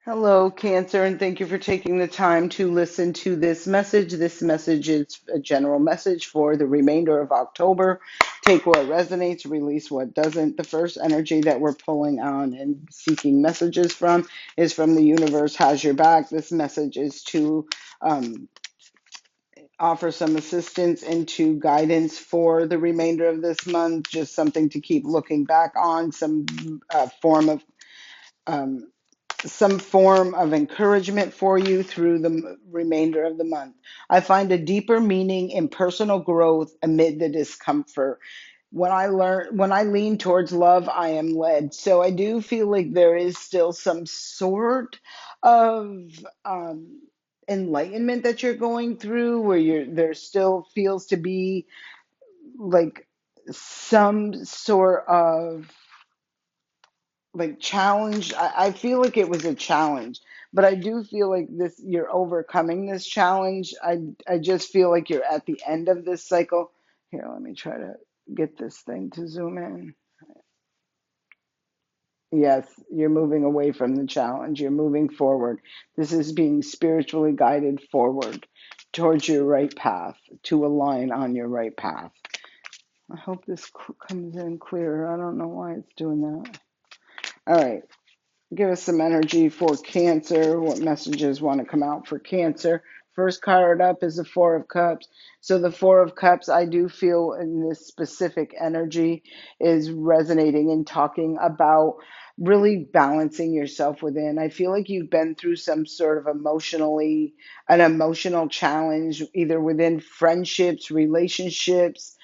Hello, Cancer, and thank you for taking the time to listen to this message. This message is a general message for the remainder of October. Take what resonates, release what doesn't. The first energy that we're pulling on and seeking messages from is from the universe has your back. This message is to um, offer some assistance into guidance for the remainder of this month, just something to keep looking back on, um, some form of encouragement for you through the remainder of the month. I find a deeper meaning in personal growth amid the discomfort. When I lean towards love, I am led. So I do feel like there is still some sort of enlightenment that you're going through, where there still feels to be like some sort of like challenge. I feel like it was a challenge, but I do feel like this you're overcoming this challenge. I just feel like you're at the end of this cycle. Here, let me try to get this thing to zoom in. Yes, you're moving away from the challenge. You're moving forward. This is being spiritually guided forward towards your right path, to align on your right path. I hope this comes in clearer. I don't know why it's doing that. All right. Give us some energy for Cancer. What messages want to come out for Cancer? First card up is the Four of Cups. So the Four of Cups, I do feel in this specific energy is resonating and talking about really balancing yourself within. I feel like you've been through some sort of an emotional challenge, either within friendships, relationships,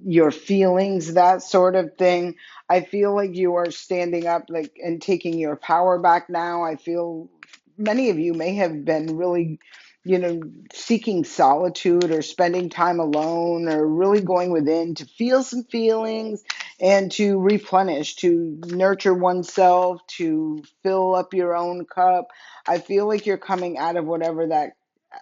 your feelings, that sort of thing. I feel like you are standing up like and taking your power back now. I feel many of you may have been really, seeking solitude or spending time alone or really going within to feel some feelings and to replenish, to nurture oneself, to fill up your own cup. I feel like you're coming out of whatever that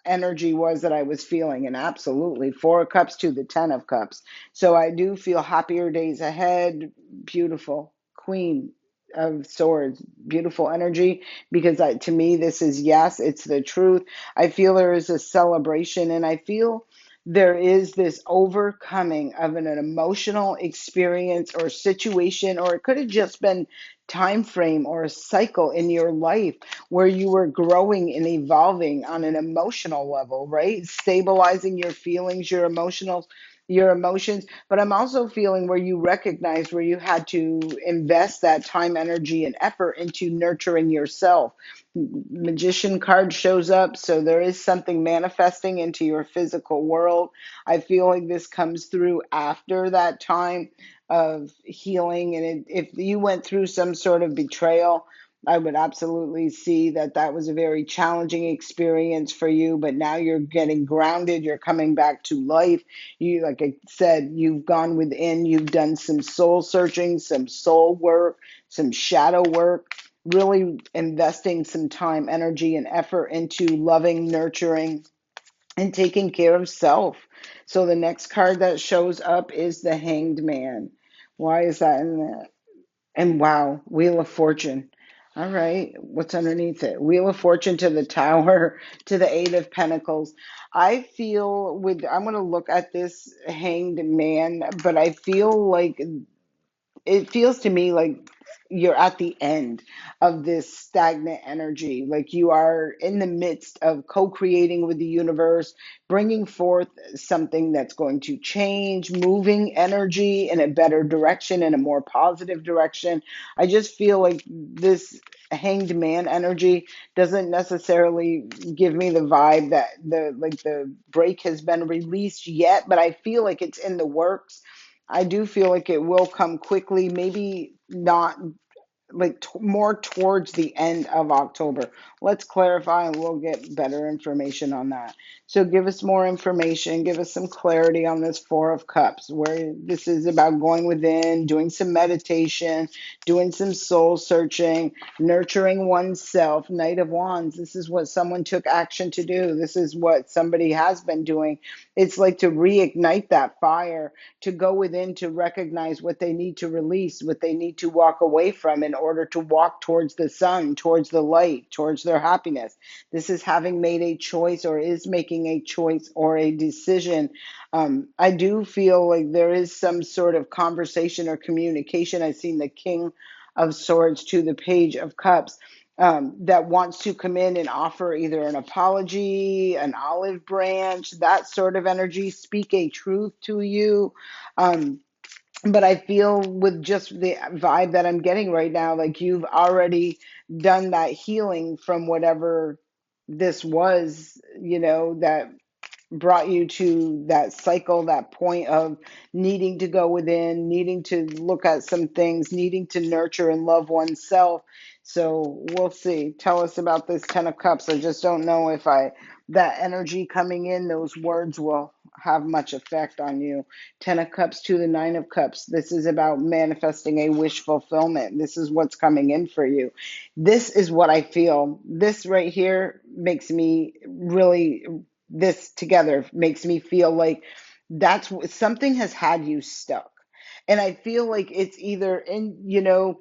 energy was that I was feeling. And absolutely, Four of Cups to the Ten of Cups. So I do feel happier days ahead. Beautiful. Queen of Swords, beautiful energy. Because to me, this is yes, it's the truth. I feel there is a celebration, and I feel there is this overcoming of an emotional experience or situation, or it could have just been time frame or a cycle in your life where you were growing and evolving on an emotional level, right? Stabilizing your feelings, your emotions. But I'm also feeling where you recognize where you had to invest that time, energy, and effort into nurturing yourself. Magician card shows up, so there is something manifesting into your physical world. I feel like this comes through after that time of healing, and if you went through some sort of betrayal, I would absolutely see that that was a very challenging experience for you, but now you're getting grounded, you're coming back to life. You, like I said, you've gone within, you've done some soul searching, some soul work, some shadow work, really investing some time, energy, and effort into loving, nurturing, and taking care of self. So the next card that shows up is the Hanged Man. Why is that in there? And wow, Wheel of Fortune. All right, what's underneath it? Wheel of Fortune to the Tower, to the Eight of Pentacles. I feel I'm going to look at this Hanged Man, but I feel like it feels to me like you're at the end of this stagnant energy, like you are in the midst of co-creating with the universe, bringing forth something that's going to change, moving energy in a better direction, in a more positive direction. I just feel like this Hanged Man energy doesn't necessarily give me the vibe that the break has been released yet, but I feel like it's in the works. I do feel like it will come quickly, maybe not like more towards the end of October. Let's clarify and we'll get better information on that. So give us more information, give us some clarity on this Four of Cups, where this is about going within, doing some meditation, doing some soul searching, nurturing oneself. Knight of Wands, this is what someone took action to do. This is what somebody has been doing. It's like to reignite that fire, to go within, to recognize what they need to release, what they need to walk away from in order to walk towards the sun, towards the light, towards their happiness. This is having made a choice, or is making a choice or a decision. I do feel like there is some sort of conversation or communication. I've seen the King of Swords to the Page of Cups, that wants to come in and offer either an apology, an olive branch, that sort of energy, speak a truth to you. Um, but I feel with just the vibe that I'm getting right now, like you've already done that healing from whatever this was, that brought you to that cycle, that point of needing to go within, needing to look at some things, needing to nurture and love oneself. So we'll see. Tell us about this 10 of Cups. I just don't know if that energy coming in, those words will have much effect on you. 10 of Cups to the 9 of Cups. This is about manifesting a wish fulfillment. This is what's coming in for you. This is what I feel. This right here makes me really, this together makes me feel like that's something has had you stuck. And I feel like it's either in,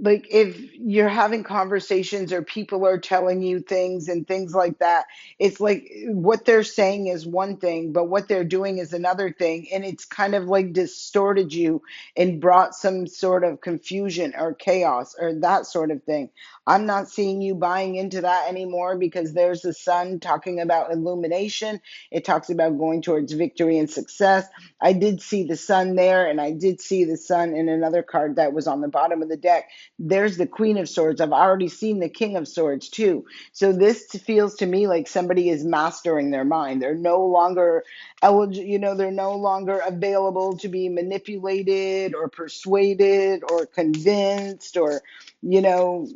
like if you're having conversations or people are telling you things and things like that, it's like what they're saying is one thing, but what they're doing is another thing. And it's kind of like distorted you and brought some sort of confusion or chaos or that sort of thing. I'm not seeing you buying into that anymore, because there's the sun talking about illumination. It talks about going towards victory and success. I did see the sun there, and I did see the sun in another card that was on the bottom of the deck. There's the Queen of Swords. I've already seen the King of Swords too. So this feels to me like somebody is mastering their mind. They're no longer eligible, they're no longer available to be manipulated or persuaded or convinced or, you know,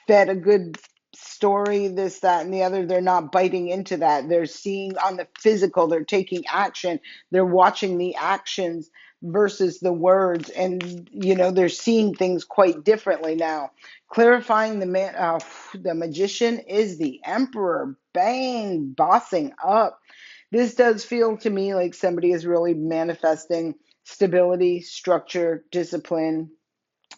fed a good story, this, that, and the other. They're not biting into that. They're seeing on the physical, they're taking action, they're watching the actions versus the words, and they're seeing things quite differently now. Clarifying the magician is the emperor. Bang, bossing up. This does feel to me like somebody is really manifesting stability, structure, discipline,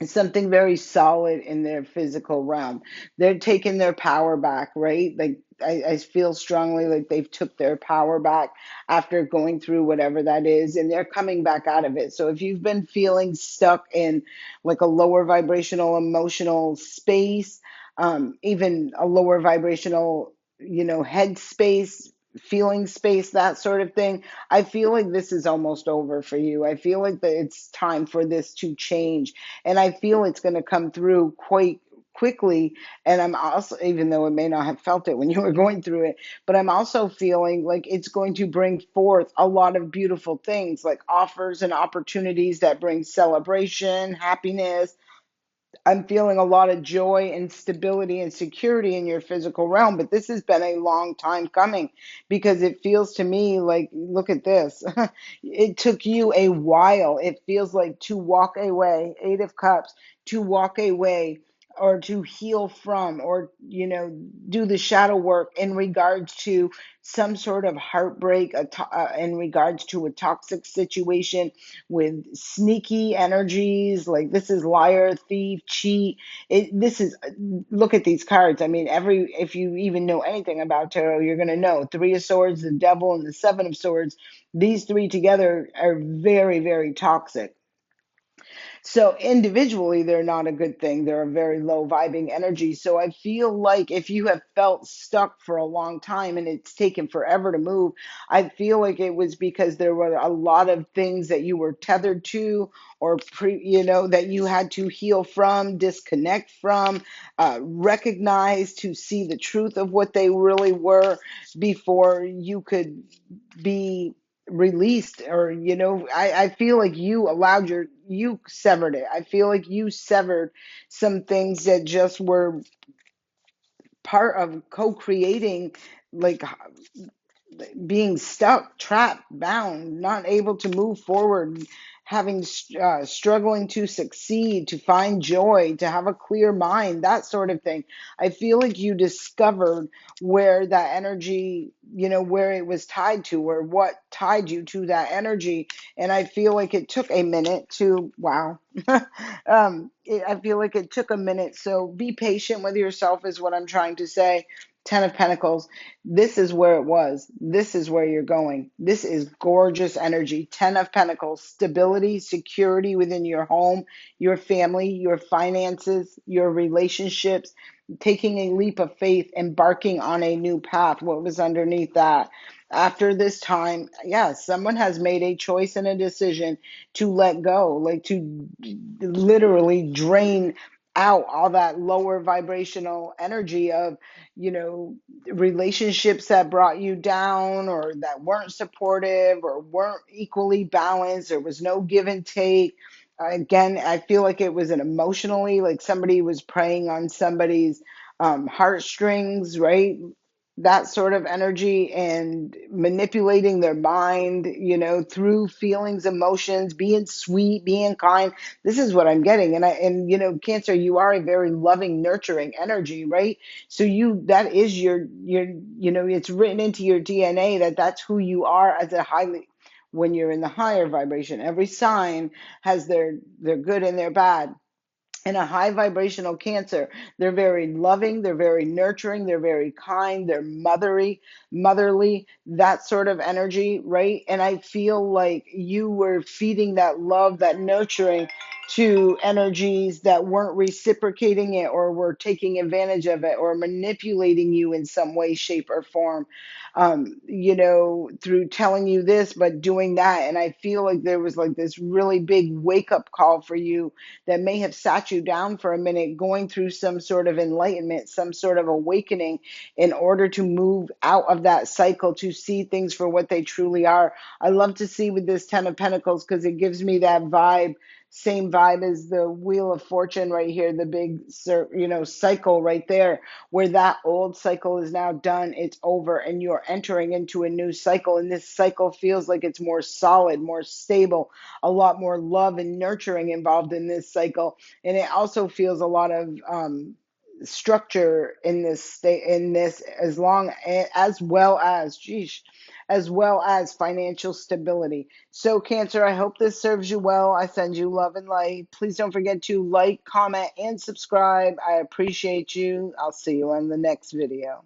something very solid in their physical realm. They're taking their power back, right? Like I feel strongly like they've took their power back after going through whatever that is, and they're coming back out of it. So if you've been feeling stuck in like a lower vibrational emotional space, even a lower vibrational, head space, feeling space, that sort of thing, I feel like this is almost over for you. I feel like that it's time for this to change, and I feel it's going to come through quite quickly. And I'm also, even though it may not have felt it when you were going through it, but I'm also feeling like it's going to bring forth a lot of beautiful things, like offers and opportunities that bring celebration, happiness. I'm feeling a lot of joy and stability and security in your physical realm, but this has been a long time coming, because it feels to me like, look at this. It took you a while. It feels like to walk away, 8 of Cups, to walk away or to heal from, or, do the shadow work in regards to some sort of heartbreak, in regards to a toxic situation with sneaky energies. Like this is liar, thief, cheat. This is, look at these cards. I mean, if you even know anything about tarot, you're going to know 3 of Swords, the Devil, and the 7 of Swords. These three together are very, very toxic. So individually, they're not a good thing. They're a very low vibing energy. So I feel like if you have felt stuck for a long time and it's taken forever to move, I feel like it was because there were a lot of things that you were tethered to, or that you had to heal from, disconnect from, recognize, to see the truth of what they really were before you could be released. Or I feel like you severed it. I feel like you severed some things that just were part of co-creating, like being stuck, trapped, bound, not able to move forward, having struggling to succeed, to find joy, to have a clear mind, that sort of thing. I feel like you discovered where that energy, where it was tied to, or what tied you to that energy. And I feel like it took a minute to, wow. I feel like it took a minute. So be patient with yourself, is what I'm trying to say. Ten of Pentacles. This is where it was. This is where you're going. This is gorgeous energy. Ten of Pentacles. Stability, security within your home, your family, your finances, your relationships, taking a leap of faith, embarking on a new path. What was underneath that? After this time, yes, someone has made a choice and a decision to let go, like to literally drain out all that lower vibrational energy of, you know, relationships that brought you down, or that weren't supportive, or weren't equally balanced. There was no give and take. Again, I feel like it was an emotionally, like somebody was preying on somebody's heartstrings, right? That sort of energy, and manipulating their mind, through feelings, emotions, being sweet, being kind. This is what I'm getting. And Cancer, you are a very loving, nurturing energy, right? So that is it's written into your DNA that that's who you are as a highly, when you're in the higher vibration. Every sign has their good and their bad. In a high vibrational Cancer, they're very loving, they're very nurturing, they're very kind, they're motherly, that sort of energy, right? And I feel like you were feeding that love, that nurturing, to energies that weren't reciprocating it, or were taking advantage of it, or manipulating you in some way, shape, or form, through telling you this but doing that. And I feel like there was like this really big wake up call for you that may have sat you down for a minute, going through some sort of enlightenment, some sort of awakening, in order to move out of that cycle, to see things for what they truly are. I love to see with this Ten of Pentacles, because it gives me that vibe, same vibe as the Wheel of Fortune right here, the big, cycle right there, where that old cycle is now done, it's over, and you're entering into a new cycle. And this cycle feels like it's more solid, more stable, a lot more love and nurturing involved in this cycle. And it also feels a lot of structure in this state, in this, as well as, geez, as well as financial stability. So Cancer, I hope this serves you well. I send you love and light. Please don't forget to like, comment, and subscribe. I appreciate you. I'll see you on the next video.